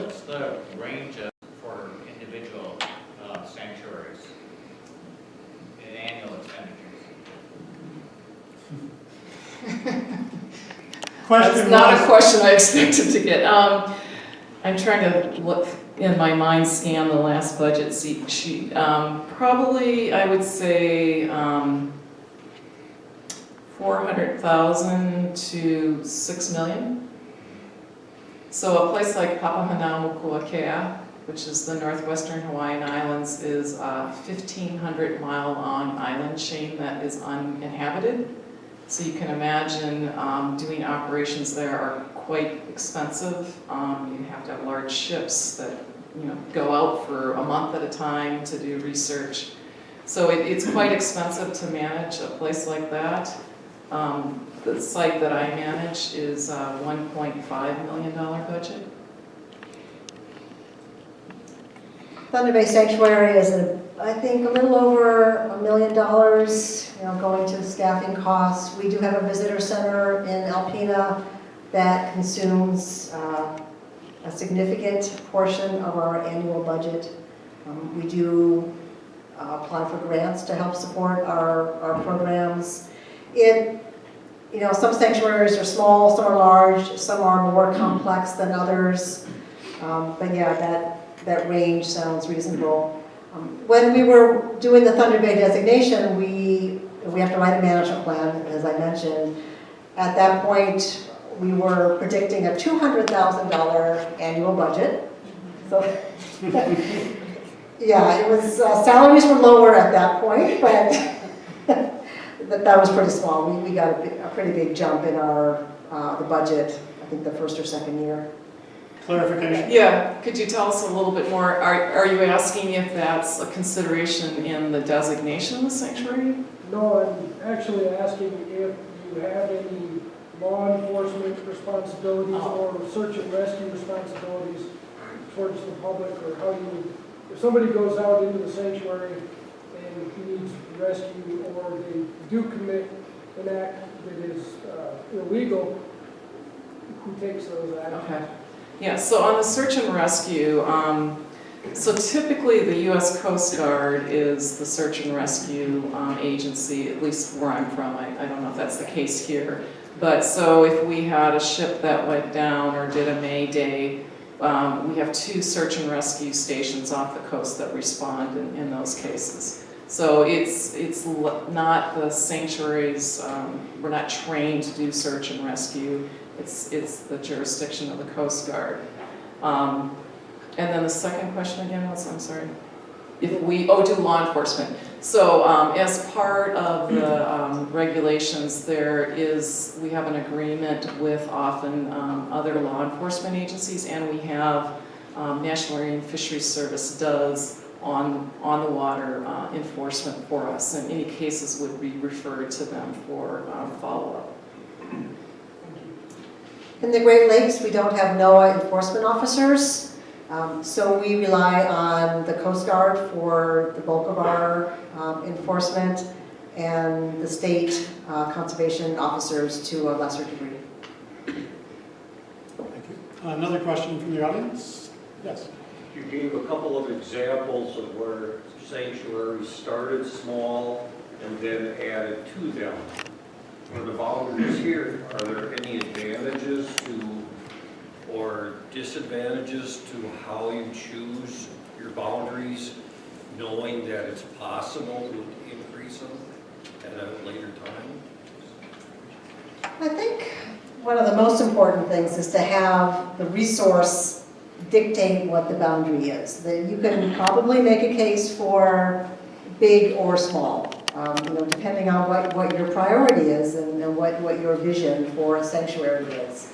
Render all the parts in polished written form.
What's the range for individual sanctuaries in annual expenditures? That's not a question I expected to get. I'm trying to look in my mind, scan the last budget sheet. Probably, I would say 400,000 to 6 million. So a place like Papahanaumokuakea, which is the northwestern Hawaiian Islands, is a 1,500-mile-long island chain that is uninhabited. So you can imagine doing operations there are quite expensive. You have to have large ships that go out for a month at a time to do research. So it's quite expensive to manage a place like that. The site that I manage is a $1.5 million budget. Thunder Bay Sanctuary is, I think, a little over $1 million, going to staffing costs. We do have a visitor center in Alpena that consumes a significant portion of our annual budget. We do apply for grants to help support our programs. Some sanctuaries are small, some are large, some are more complex than others. But yeah, that range sounds reasonable. When we were doing the Thunder Bay designation, we have to write a management plan, as I mentioned. At that point, we were predicting a $200,000 annual budget. So, yeah, it was salaries were lower at that point, but that was pretty small. We got a pretty big jump in our the budget. I think the first or second year. Clarification? Yeah, could you tell us a little bit more? Are you asking if that's a consideration in the designation of the sanctuary? No, I'm actually asking if you have any law enforcement responsibilities or search and rescue responsibilities towards the public, or how you, if somebody goes out into the sanctuary and he needs rescue, or they do commit an act that is illegal, who takes those actions? Okay. Yeah, so on the search and rescue, so typically the U.S. Coast Guard is the search and rescue agency, at least where I'm from. I don't know if that's the case here. But so if we had a ship that went down or did a Mayday, we have 2 search and rescue stations off the coast that respond in those cases. So it's not the sanctuaries, we're not trained to do search and rescue. It's the jurisdiction of the Coast Guard. And then the second question again was, I'm sorry, if we, do law enforcement. So as part of the regulations, we have an agreement with often other law enforcement agencies, and we have National Marine Fisheries Service does on the water enforcement for us, and any cases would be referred to them for follow-up. In the Great Lakes, we don't have NOAA enforcement officers, so we rely on the Coast Guard for the bulk of our enforcement, and the state conservation officers to a lesser degree. Thank you. Another question from the audience? Yes. You gave a couple of examples of where sanctuaries started small and then added to them. For the volunteers here, are there any advantages or disadvantages to how you choose your boundaries, knowing that it's possible to increase them at a later time? I think one of the most important things is to have the resource dictate what the boundary is. That you can probably make a case for big or small. Depending on what your priority is and what your vision for a sanctuary is.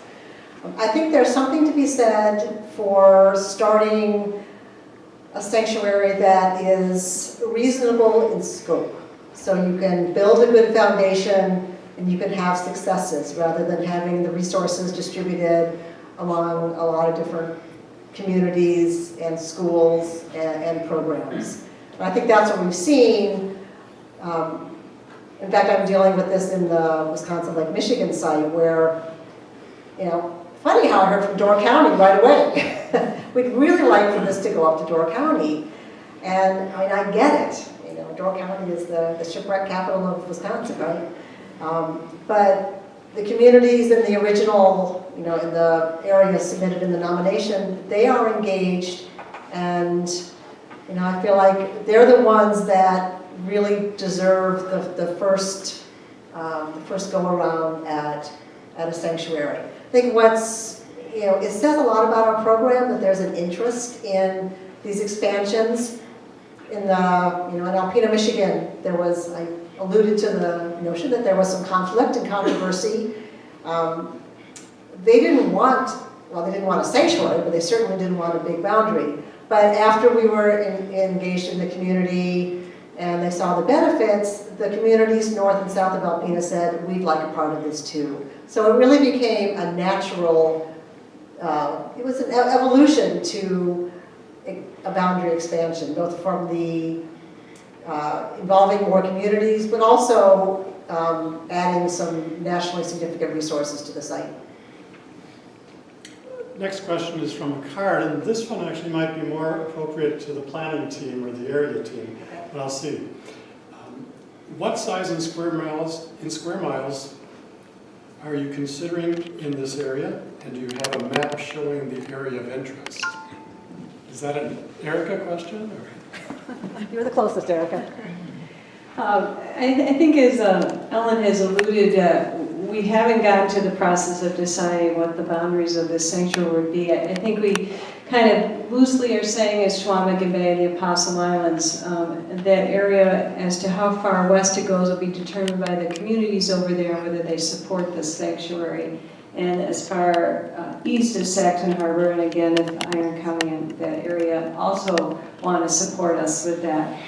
I think there's something to be said for starting a sanctuary that is reasonable in scope. So you can build a good foundation and you can have successes rather than having the resources distributed among a lot of different communities and schools and programs. And I think that's what we've seen. In fact, I'm dealing with this in the Wisconsin Lake Michigan site where, funny how I heard from Door County right away. We'd really like for this to go up to Door County. And I mean, I get it. You know, Door County is the shipwreck capital of Wisconsin, right? But the communities in the original, you know, in the area submitted in the nomination, they are engaged, and you know, I feel like they're the ones that really deserve the first go around at a sanctuary. I think what's, you know, it says a lot about our program that there's an interest in these expansions. In the, you know, in Alpena, Michigan, there was, I alluded to the notion that there was some conflict and controversy. They didn't want, well, they didn't want a sanctuary, but they certainly didn't want a big boundary. But after we were engaged in the community and they saw the benefits, the communities north and south of Alpena said, we'd like a part of this too. So it really became a natural, it was an evolution to a boundary expansion, both from the involving more communities, but also adding some nationally significant resources to the site. Next question is from a card, and this one actually might be more appropriate to the planning team or the area team, but I'll see. What size in square miles are you considering in this area, and do you have a map showing the area of interest? Is that an Erica question? Or? You're the closest, Erica. I think as Ellen has alluded, we haven't gotten to the process of deciding what the boundaries of this sanctuary would be. I think we kind of loosely are saying as Schwamigan Bay and the Apostle Islands, that area as to how far west it goes will be determined by the communities over there and whether they support this sanctuary. And as far east as Saxon Harbor, and again, if Iron County and that area also want to support us with that.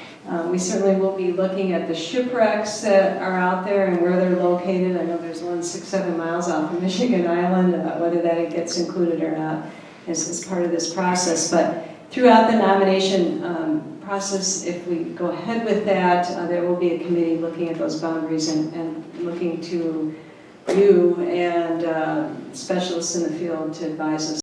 We certainly will be looking at the shipwrecks that are out there and where they're located. I know there's one 6-7 miles off of Michigan Island, whether that gets included or not is part of this process. But throughout the nomination process, if we go ahead with that, there will be a committee looking at those boundaries and looking to you and specialists in the field to advise us